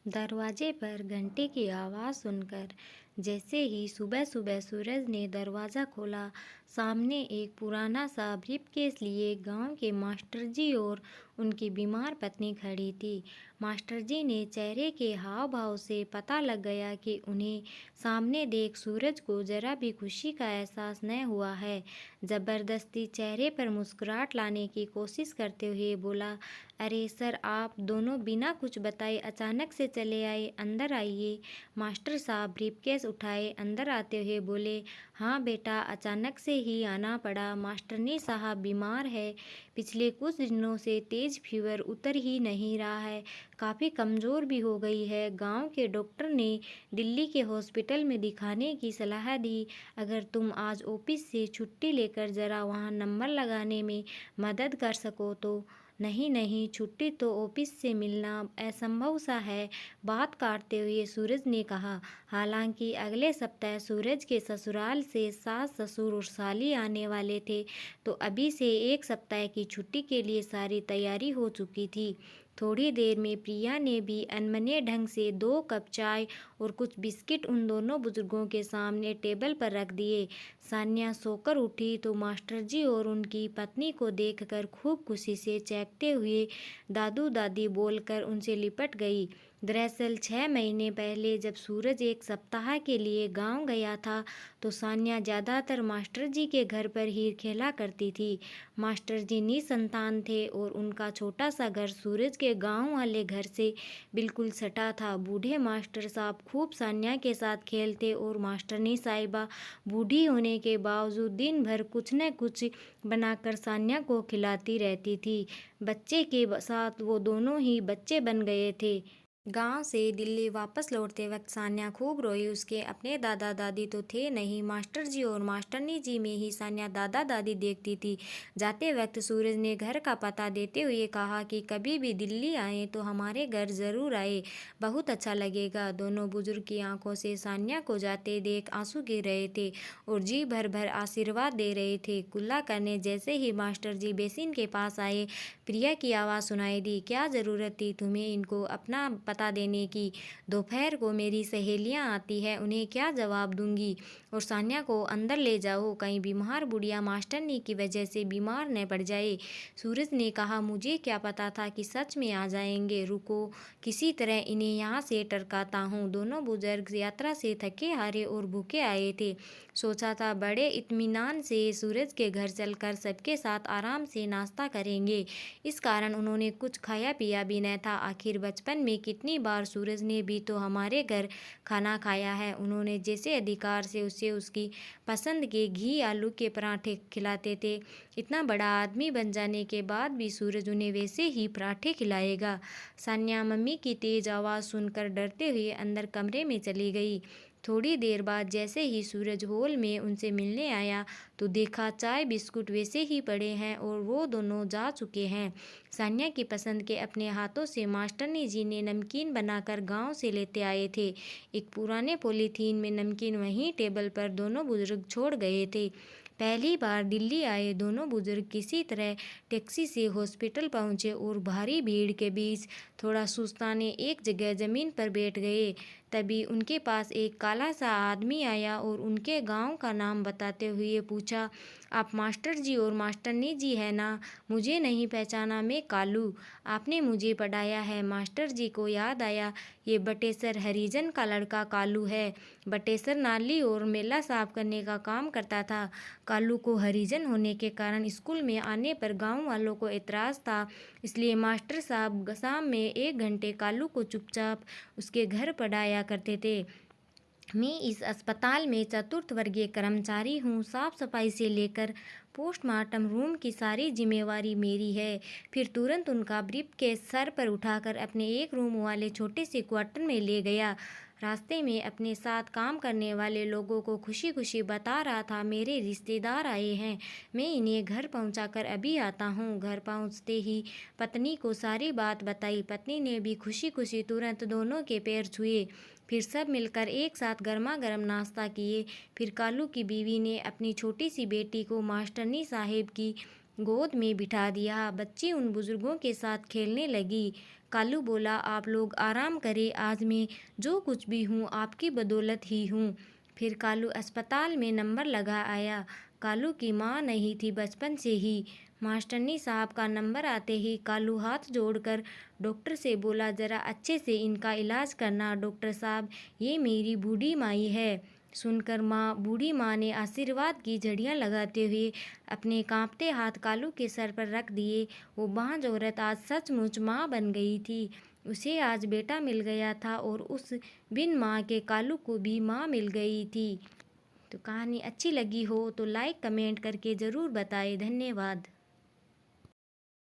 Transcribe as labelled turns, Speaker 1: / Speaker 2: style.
Speaker 1: दरवाजे पर घंटे की आवाज़ सुनकर जैसे ही सुबह सुबह सूरज ने दरवाज़ा खोला, सामने एक पुराना सा ब्रीफकेस लिए गांव के मास्टर जी और उनकी बीमार पत्नी खड़ी थी। मास्टर जी ने चेहरे के हाव भाव से पता लग गया कि उन्हें सामने देख सूरज को जरा भी खुशी का एहसास न हुआ है। ज़बरदस्ती चेहरे पर मुस्कुराहट लाने की कोशिश करते हुए बोला, अरे सर, आप दोनों बिना कुछ बताए अचानक से चले आए, अंदर आइए। मास्टर साहब ब्रीफकेस उठाए अंदर आते हुए बोले, हाँ बेटा, अचानक से ही आना पड़ा। मास्टरनी साहब बीमार है, पिछले कुछ दिनों से तेज फीवर उतर ही नहीं रहा है, काफ़ी कमज़ोर भी हो गई है। गांव के डॉक्टर ने दिल्ली के हॉस्पिटल में दिखाने की सलाह दी। अगर तुम आज ऑफिस से छुट्टी लेकर ज़रा वहाँ नंबर लगाने में मदद कर सको तो। नहीं नहीं, छुट्टी तो ऑफिस से मिलना असंभव सा है, बात काटते हुए सूरज ने कहा। हालांकि अगले सप्ताह सूरज के ससुराल से सास ससुर और साली आने वाले थे, तो अभी से एक सप्ताह की छुट्टी के लिए सारी तैयारी हो चुकी थी। थोड़ी देर में प्रिया ने भी अनमने ढंग से 2 कप चाय और कुछ बिस्किट उन दोनों बुजुर्गों के सामने टेबल पर रख दिए। सान्या सोकर उठी तो मास्टर जी और उनकी पत्नी को देखकर खूब खुशी से चहकते हुए दादू दादी बोलकर उनसे लिपट गई। दरअसल 6 महीने पहले जब सूरज एक सप्ताह के लिए गांव गया था, तो सान्या ज़्यादातर मास्टर जी के घर पर ही खेला करती थी। मास्टर जी निसंतान थे और उनका छोटा सा घर सूरज के गांव वाले घर से बिल्कुल सटा था। बूढ़े मास्टर साहब खूब सान्या के साथ खेलते और मास्टरनी साहिबा बूढ़ी होने के बावजूद दिन भर कुछ न कुछ बनाकर सान्या को खिलाती रहती थी। बच्चे के साथ वो दोनों ही बच्चे बन गए थे। गांव से दिल्ली वापस लौटते वक्त सान्या खूब रोई। उसके अपने दादा दादी तो थे नहीं, मास्टर जी और मास्टरनी जी में ही सान्या दादा दादी देखती थी। जाते वक्त सूरज ने घर का पता देते हुए कहा कि कभी भी दिल्ली आए तो हमारे घर ज़रूर आए, बहुत अच्छा लगेगा। दोनों बुजुर्ग की आंखों से सान्या को जाते देख आंसू गिर रहे थे और जी भर भर आशीर्वाद दे रहे थे। कुल्ला करने जैसे ही मास्टर जी बेसिन के पास आए, प्रिया की आवाज़ सुनाई दी, क्या ज़रूरत थी तुम्हें इनको अपना पता देने की? दोपहर को मेरी सहेलियां आती है, उन्हें क्या जवाब दूंगी? और सान्या को अंदर ले जाओ, कहीं बीमार बुढ़िया मास्टरनी की वजह से बीमार न पड़ जाए। सूरज ने कहा, मुझे क्या पता था कि सच में आ जाएंगे, रुको किसी तरह इन्हें यहाँ से टरकाता हूँ। दोनों बुजुर्ग यात्रा से थके हारे और भूखे आए थे। सोचा था बड़े इत्मीनान से सूरज के घर चलकर सबके साथ आराम से नाश्ता करेंगे, इस कारण उन्होंने कुछ खाया पिया भी न था। आखिर बचपन में कितनी बार सूरज ने भी तो हमारे घर खाना खाया है। उन्होंने जैसे अधिकार से उसे उसकी पसंद के घी आलू के पराठे खिलाते थे। इतना बड़ा आदमी बन जाने के बाद भी सूरज उन्हें वैसे ही पराठे खिलाएगा। सान्या मम्मी की तेज आवाज़ सुनकर डरते हुए अंदर कमरे में चली गई। थोड़ी देर बाद जैसे ही सूरज हॉल में उनसे मिलने आया, तो देखा चाय बिस्कुट वैसे ही पड़े हैं और वो दोनों जा चुके हैं। सान्या की पसंद के अपने हाथों से मास्टरनी जी ने नमकीन बनाकर गांव से लेते आए थे। एक पुराने पॉलीथीन में नमकीन वहीं टेबल पर दोनों बुजुर्ग छोड़ गए थे। पहली बार दिल्ली आए दोनों बुजुर्ग किसी तरह टैक्सी से हॉस्पिटल पहुंचे और भारी भीड़ के बीच थोड़ा सुस्ताने एक जगह ज़मीन पर बैठ गए। तभी उनके पास एक काला सा आदमी आया और उनके गांव का नाम बताते हुए पूछा, आप मास्टर जी और मास्टरनी जी है ना? मुझे नहीं पहचाना, मैं कालू, आपने मुझे पढ़ाया है। मास्टर जी को याद आया, ये बटेसर हरिजन का लड़का कालू है। बटेसर नाली और मेला साफ करने का काम करता था। कालू को हरिजन होने के कारण स्कूल में आने पर गांव वालों को एतराज़ था, इसलिए मास्टर साहब शाम में 1 घंटे कालू को चुपचाप उसके घर पढ़ाया करते थे। मैं इस अस्पताल में चतुर्थ वर्गीय कर्मचारी हूँ। साफ सफाई से लेकर पोस्टमार्टम रूम की सारी जिम्मेवारी मेरी है। फिर तुरंत उनका ब्रीफकेस सर पर उठाकर अपने एक रूम वाले छोटे से क्वार्टर में ले गया। रास्ते में अपने साथ काम करने वाले लोगों को खुशी खुशी बता रहा था, मेरे रिश्तेदार आए हैं, मैं इन्हें घर पहुंचाकर अभी आता हूं। घर पहुंचते ही पत्नी को सारी बात बताई। पत्नी ने भी खुशी खुशी तुरंत दोनों के पैर छुए। फिर सब मिलकर एक साथ गर्मा गर्म नाश्ता किए। फिर कालू की बीवी ने अपनी छोटी सी बेटी को मास्टरनी साहिब की गोद में बिठा दिया। बच्ची उन बुजुर्गों के साथ खेलने लगी। कालू बोला, आप लोग आराम करें, आज मैं जो कुछ भी हूँ आपकी बदौलत ही हूँ। फिर कालू अस्पताल में नंबर लगा आया। कालू की माँ नहीं थी बचपन से ही। मास्टरनी साहब का नंबर आते ही कालू हाथ जोड़कर डॉक्टर से बोला, ज़रा अच्छे से इनका इलाज करना डॉक्टर साहब, ये मेरी बूढ़ी माई है। सुनकर बूढ़ी माँ ने आशीर्वाद की झड़ियाँ लगाते हुए अपने कांपते हाथ कालू के सर पर रख दिए। वो बांझ औरत आज सचमुच माँ बन गई थी। उसे आज बेटा मिल गया था और उस बिन माँ के कालू को भी माँ मिल गई थी। तो कहानी अच्छी लगी हो तो लाइक कमेंट करके ज़रूर बताएं। धन्यवाद।